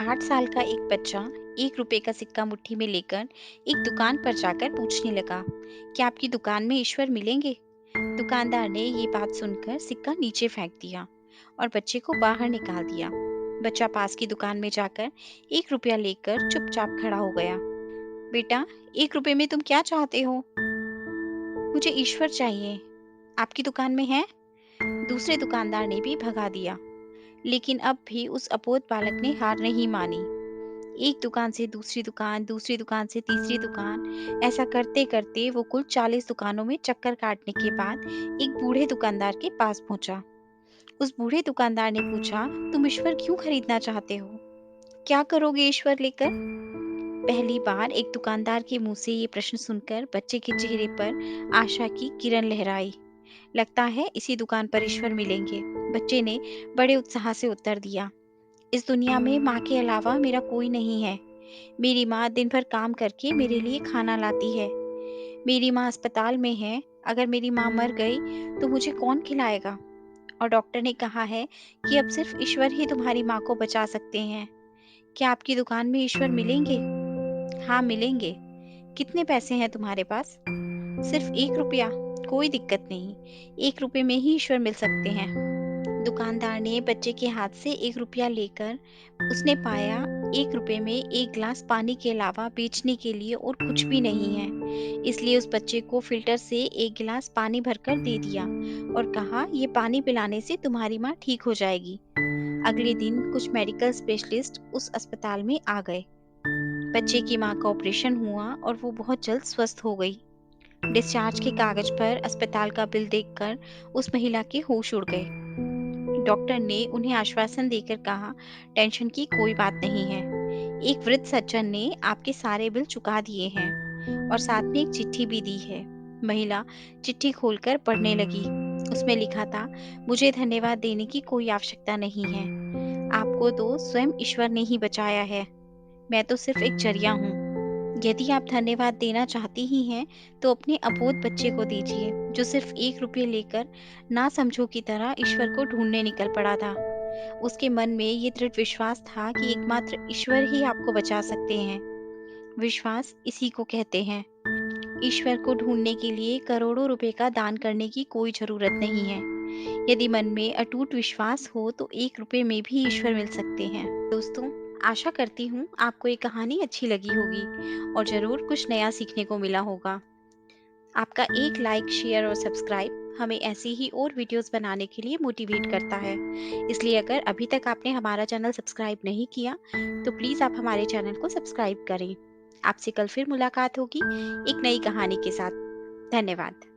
8 साल का एक बच्चा 1 रुपए का सिक्का मुट्ठी में लेकर एक दुकान पर जाकर पूछने लगा, क्या आपकी दुकान में ईश्वर मिलेंगे? दुकानदार ने ये बात सुनकर सिक्का नीचे फेंक दिया और बच्चे को बाहर निकाल दिया। बच्चा पास की दुकान में जाकर 1 रुपया लेकर चुपचाप खड़ा हो गया। बेटा, 1 रुपए में तुम क्या चाहते हो? मुझे ईश्वर चाहिए। आपकी दुकान में है? दूसरे दुकानदार ने भी भगा दिया, लेकिन अब भी उस अबोध बालक ने हार नहीं मानी। एक दुकान से दूसरी दुकान से तीसरी दुकान, ऐसा करते-करते वो कुल 40 दुकानों में चक्कर काटने के बाद एक बूढ़े दुकानदार के पास पहुंचा। उस बूढ़े दुकानदार ने पूछा, तुम ईश्वर क्यों खरीदना चाहते हो? क्या करोगे ईश्वर लेकर? पहली बार एक दुकानदार के मुंह से ये प्रश्न सुनकर बच्चे के चेहरे पर आशा की किरण लहराई। लगता है इसी दुकान पर ईश्वर मिलेंगे। बच्चे ने बड़े उत्साह से उत्तर दिया, इस दुनिया में माँ के अलावा मेरा कोई नहीं है। मेरी माँ दिन भर काम करके मेरे लिए खाना लाती है। मेरी माँ अस्पताल में है। अगर मेरी माँ मर गई तो मुझे कौन खिलाएगा? और डॉक्टर ने कहा है कि अब सिर्फ ईश्वर ही तुम्हारी माँ को बचा सकते हैं। क्या आपकी दुकान में ईश्वर मिलेंगे? हाँ, मिलेंगे। कितने पैसे हैं तुम्हारे पास? सिर्फ 1 रुपया। कोई दिक्कत नहीं, 1 रुपए में ही ईश्वर मिल सकते हैं। दुकानदार ने बच्चे के हाथ से 1 रुपया लेकर उसने पाया 1 रुपए में एक गिलास पानी के अलावा बेचने के लिए और कुछ भी नहीं है। इसलिए उस बच्चे को फिल्टर से एक गिलास पानी भरकर दे दिया और कहा, ये पानी पिलाने से तुम्हारी माँ ठीक हो जाएगी। अगले दिन कुछ मेडिकल स्पेशलिस्ट उस अस्पताल में आ गए। बच्चे की माँ का ऑपरेशन हुआ और वो बहुत जल्द स्वस्थ हो गई। डिस्चार्ज के कागज पर अस्पताल का बिल देखकर उस महिला के होश उड़ गए। डॉक्टर ने उन्हें आश्वासन देकर कहा, टेंशन की कोई बात नहीं है। एक वृद्ध सज्जन ने आपके सारे बिल चुका दिए हैं और साथ में एक चिट्ठी भी दी है। महिला चिट्ठी खोलकर पढ़ने लगी। उसमें लिखा था, मुझे धन्यवाद देने की कोई आवश्यकता नहीं है। आपको तो स्वयं ईश्वर ने ही बचाया है। मैं तो सिर्फ एक जरिया हूँ। यदि आप धन्यवाद देना चाहती ही हैं, तो अपने अबोध बच्चे को दीजिए, जो सिर्फ 1 रुपये लेकर ना समझो की तरह ईश्वर को ढूंढने निकल पड़ा था। उसके मन में ये दृढ़ विश्वास था कि एकमात्र ईश्वर ही आपको बचा सकते हैं। विश्वास इसी को कहते हैं। ईश्वर को ढूंढने के लिए करोड़ों रुपए का दान करने की कोई जरूरत नहीं है। यदि मन में अटूट विश्वास हो तो 1 रुपए में भी ईश्वर मिल सकते हैं। दोस्तों, आशा करती हूँ आपको ये कहानी अच्छी लगी होगी और ज़रूर कुछ नया सीखने को मिला होगा। आपका एक लाइक, शेयर और सब्सक्राइब हमें ऐसी ही और वीडियोस बनाने के लिए मोटिवेट करता है। इसलिए अगर अभी तक आपने हमारा चैनल सब्सक्राइब नहीं किया, तो प्लीज़ आप हमारे चैनल को सब्सक्राइब करें। आपसे कल फिर मुलाकात होगी एक नई कहानी के साथ। धन्यवाद।